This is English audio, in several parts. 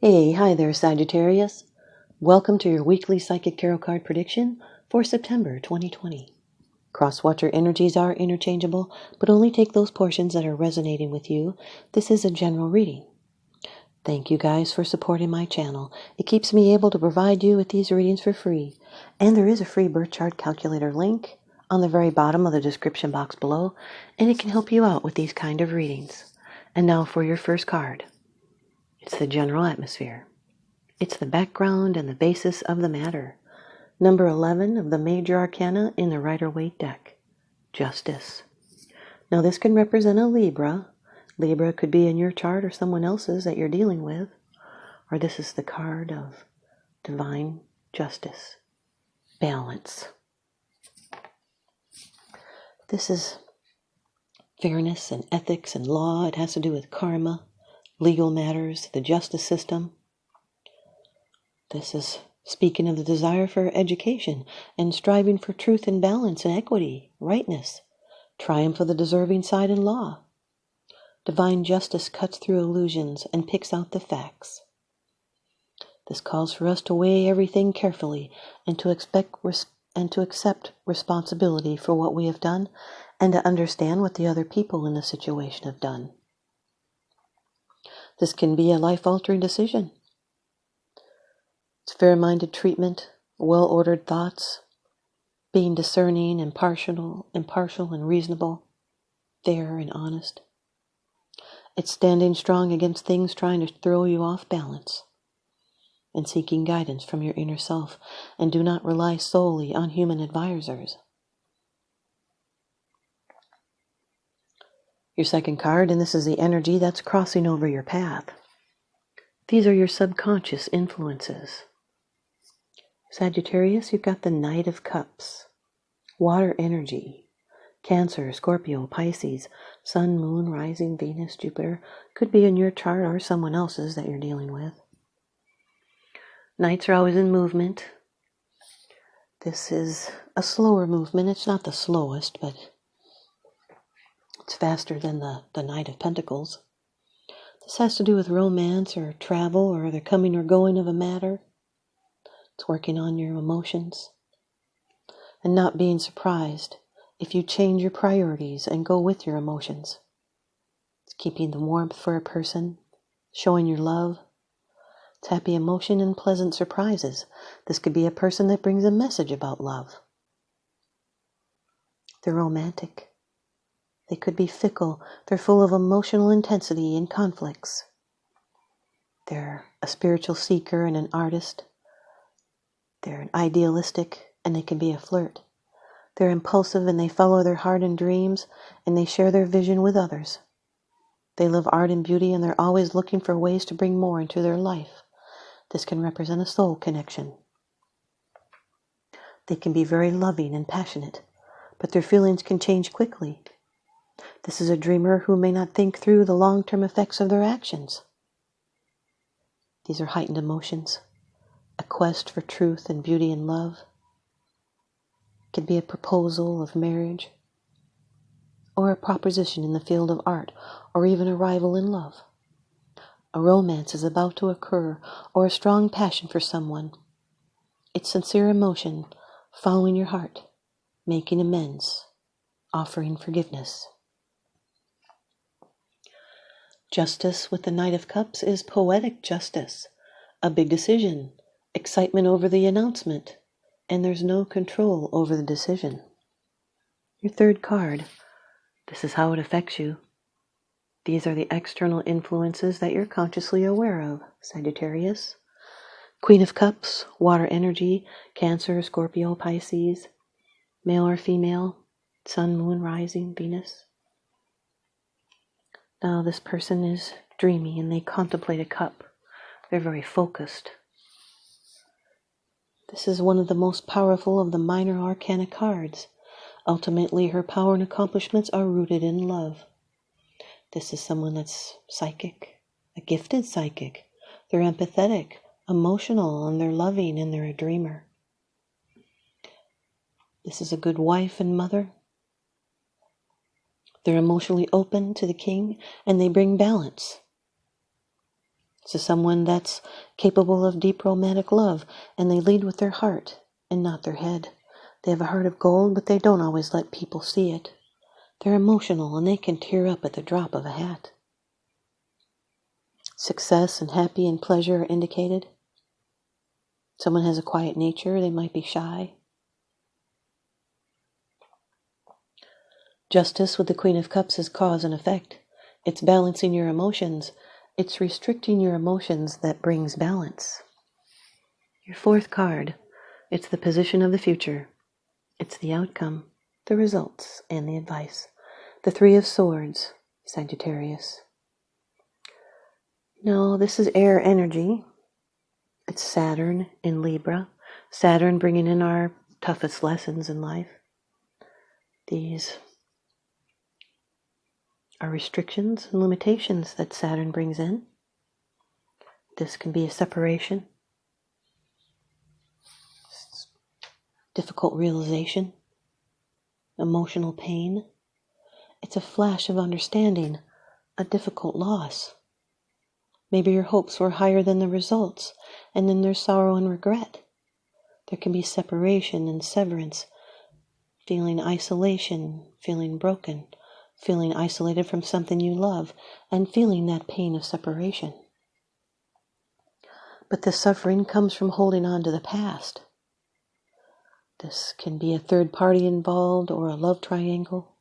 Hey, hi there, Sagittarius. Welcome to your weekly Psychic Tarot card prediction for September 2020. Crosswatcher energies are interchangeable, but only take those portions that are resonating with you. This is a general reading. Thank you guys for supporting my channel. It keeps me able to provide you with these readings for free. And there is a free birth chart calculator link on the very bottom of the description box below, and it can help you out with these kind of readings. And now for your first card. It's the general atmosphere. It's the background and the basis of the matter. Number 11 of the major arcana in the Rider-Waite deck. Justice. Now this can represent a Libra. Libra could be in your chart or someone else's that you're dealing with. Or this is the card of divine justice. Balance. This is fairness and ethics and law. It has to do with karma, legal matters, the justice system. This is speaking of the desire for education and striving for truth and balance and equity, rightness, triumph of the deserving side in law. Divine justice cuts through illusions and picks out the facts. This calls for us to weigh everything carefully and to accept responsibility for what we have done and to understand what the other people in the situation have done. This can be a life-altering decision. It's fair-minded treatment, well-ordered thoughts, being discerning, impartial and reasonable, fair and honest. It's standing strong against things trying to throw you off balance and seeking guidance from your inner self, and do not rely solely on human advisors. Your second card, and this is the energy that's crossing over your path. These are your subconscious influences. Sagittarius, you've got the Knight of Cups, water energy, Cancer, Scorpio, Pisces, Sun, Moon, Rising, Venus, Jupiter, could be in your chart or someone else's that you're dealing with. Knights are always in movement. This is a slower movement. It's not the slowest, but it's faster than the Knight of Pentacles. This has to do with romance or travel or the coming or going of a matter. It's working on your emotions and not being surprised if you change your priorities and go with your emotions. It's keeping the warmth for a person, showing your love. It's happy emotion and pleasant surprises. This could be a person that brings a message about love. They're romantic. They could be fickle. They're full of emotional intensity and conflicts. They're a spiritual seeker and an artist. They're idealistic, and they can be a flirt. They're impulsive, and they follow their heart and dreams, and they share their vision with others. They love art and beauty, and they're always looking for ways to bring more into their life. This can represent a soul connection. They can be very loving and passionate, but their feelings can change quickly. This is a dreamer who may not think through the long-term effects of their actions. These are heightened emotions, a quest for truth and beauty and love. It could be a proposal of marriage, or a proposition in the field of art, or even a rival in love. A romance is about to occur, or a strong passion for someone. It's sincere emotion, following your heart, making amends, offering forgiveness. Justice with the Knight of Cups is poetic justice, a big decision, excitement over the announcement, and there's no control over the decision. Your third card, this is how it affects you. These are the external influences that you're consciously aware of, Sagittarius. Queen of Cups, water energy, Cancer, Scorpio, Pisces, male or female, Sun, Moon, Rising, Venus. Now this person is dreamy and they contemplate a cup. They're very focused. This is one of the most powerful of the minor arcana cards. Ultimately, her power and accomplishments are rooted in love. This is someone that's psychic, a gifted psychic. They're empathetic, emotional, and they're loving, and they're a dreamer. This is a good wife and mother. They're emotionally open to the king, and they bring balance. This is someone that's capable of deep romantic love, and they lead with their heart and not their head. They have a heart of gold, but they don't always let people see it. They're emotional, and they can tear up at the drop of a hat. Success and happy and pleasure are indicated. Someone has a quiet nature. They might be shy. Justice with the Queen of Cups is cause and effect. It's balancing your emotions. It's restricting your emotions that brings balance. Your fourth card, it's the position of the future. It's the outcome, the results, and the advice. The Three of Swords, Sagittarius. No, this is air energy. It's Saturn in Libra. Saturn bringing in our toughest lessons in life. These are restrictions and limitations that Saturn brings in. This can be a separation, difficult realization, emotional pain. It's a flash of understanding, a difficult loss. Maybe your hopes were higher than the results, and then there's sorrow and regret. There can be separation and severance, feeling isolation, feeling broken, feeling isolated from something you love, and feeling that pain of separation. But the suffering comes from holding on to the past. This can be a third party involved or a love triangle.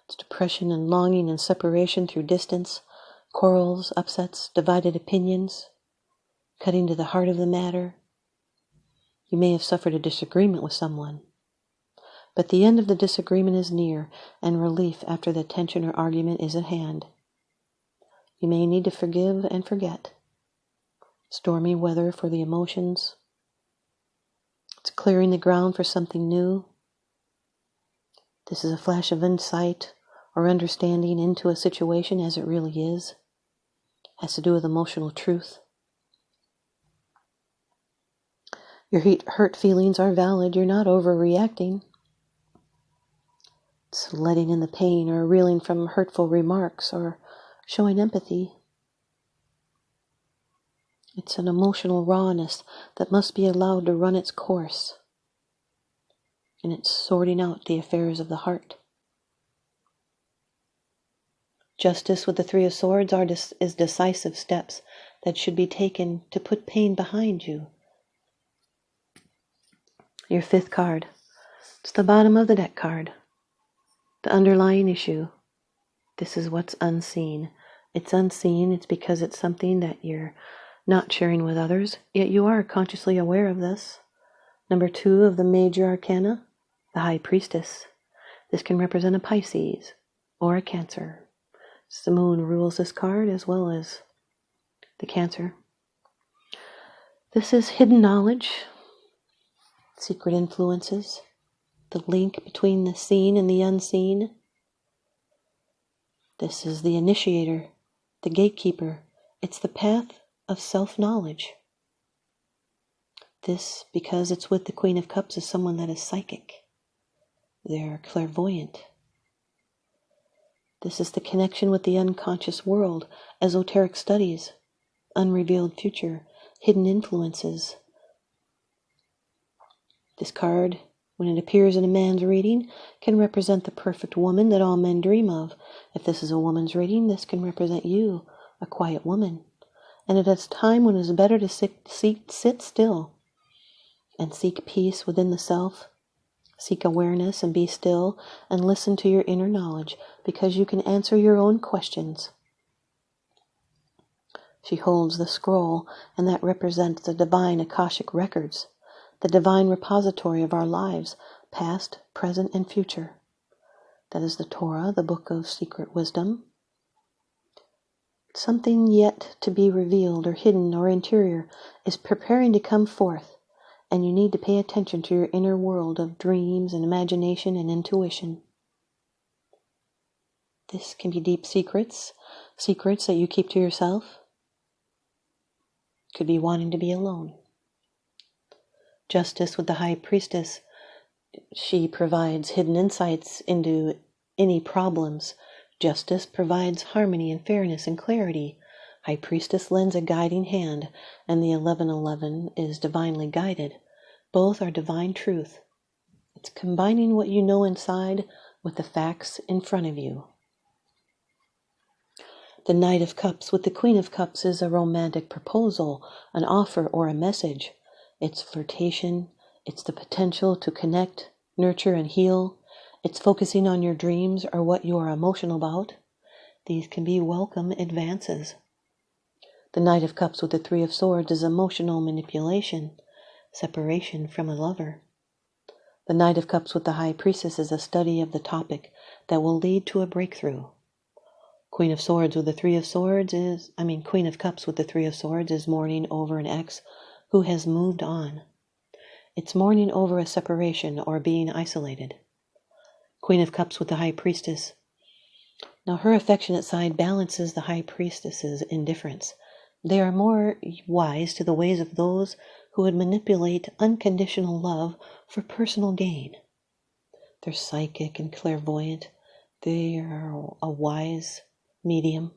It's depression and longing and separation through distance, quarrels, upsets, divided opinions, cutting to the heart of the matter. You may have suffered a disagreement with someone, but the end of the disagreement is near, and relief after the tension or argument is at hand. You may need to forgive and forget. Stormy weather for the emotions. It's clearing the ground for something new. This is a flash of insight or understanding into a situation as it really is. Has to do with emotional truth. Your hurt feelings are valid. You're not overreacting. It's letting in the pain or reeling from hurtful remarks or showing empathy. It's an emotional rawness that must be allowed to run its course. And it's sorting out the affairs of the heart. Justice with the Three of Swords is decisive steps that should be taken to put pain behind you. Your fifth card. It's the bottom of the deck card. The underlying issue. This is what's unseen. It's unseen. It's because it's something that you're not sharing with others, yet you are consciously aware of this. Number 2 of the major arcana, the High Priestess. This can represent a Pisces or a Cancer. The moon rules this card as well as the Cancer. This is hidden knowledge, secret influences, the link between the seen and the unseen. This is the initiator, the gatekeeper. It's the path of self-knowledge. This, because it's with the Queen of Cups, is someone that is psychic. They're clairvoyant. This is the connection with the unconscious world, esoteric studies, unrevealed future, hidden influences. This card, when it appears in a man's reading, can represent the perfect woman that all men dream of. If this is a woman's reading, this can represent you, a quiet woman. And it is time when it is better to sit still and seek peace within the self, seek awareness and be still and listen to your inner knowledge, because you can answer your own questions. She holds the scroll, and that represents the divine Akashic records, the divine repository of our lives, past, present, and future. That is the Torah, the book of secret wisdom. Something yet to be revealed or hidden or interior is preparing to come forth, and you need to pay attention to your inner world of dreams and imagination and intuition. This can be deep secrets that you keep to yourself. Could be wanting to be alone. Justice with the High Priestess, she provides hidden insights into any problems. Justice provides harmony and fairness and clarity High Priestess lends a guiding hand, and the 1111 is divinely guided. Both are divine truth. It's combining what you know inside with the facts in front of you. The Knight of Cups with the Queen of Cups is a romantic proposal, an offer, or a message. It's flirtation. It's the potential to connect, nurture, and heal. It's focusing on your dreams or what you are emotional about. These can be welcome advances. The Knight of Cups with the Three of Swords is emotional manipulation, separation from a lover. The Knight of Cups with the High Priestess is a study of the topic that will lead to a breakthrough. Queen of Cups with the Three of Swords is mourning over an ex who has moved on. It's mourning over a separation or being isolated. Queen of Cups with the High Priestess. Now her affectionate side balances the High Priestess's indifference. They are more wise to the ways of those who would manipulate unconditional love for personal gain. They're psychic and clairvoyant. They are a wise medium.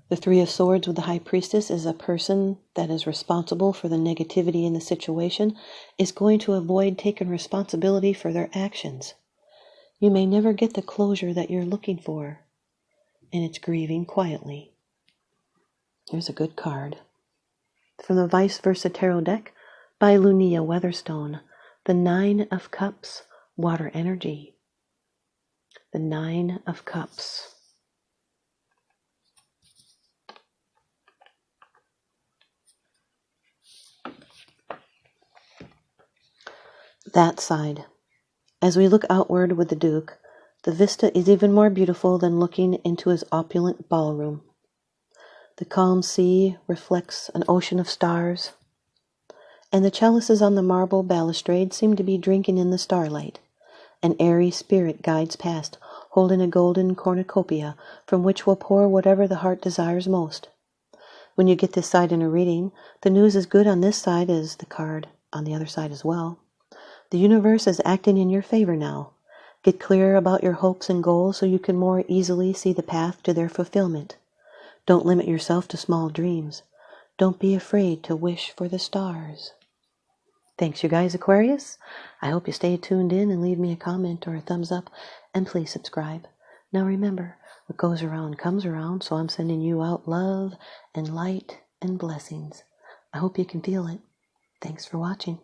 The Three of Swords with the High Priestess is a person that is responsible for the negativity in the situation, is going to avoid taking responsibility for their actions. You may never get the closure that you're looking for, and it's grieving quietly. Here's a good card. From the ViceVersa Tarot deck by Lunaea Weatherstone, the Nine of Cups, water energy. The Nine of Cups. That side. As we look outward with the Duke, the vista is even more beautiful than looking into his opulent ballroom. The calm sea reflects an ocean of stars, and the chalices on the marble balustrade seem to be drinking in the starlight. An airy spirit guides past, holding a golden cornucopia from which will pour whatever the heart desires most. When you get this side in a reading, the news is good on this side as the card on the other side as well. The universe is acting in your favor now. Get clear about your hopes and goals so you can more easily see the path to their fulfillment. Don't limit yourself to small dreams. Don't be afraid to wish for the stars. Thanks, you guys, Aquarius. I hope you stay tuned in and leave me a comment or a thumbs up, and please subscribe. Now remember, what goes around comes around, so I'm sending you out love and light and blessings. I hope you can feel it. Thanks for watching.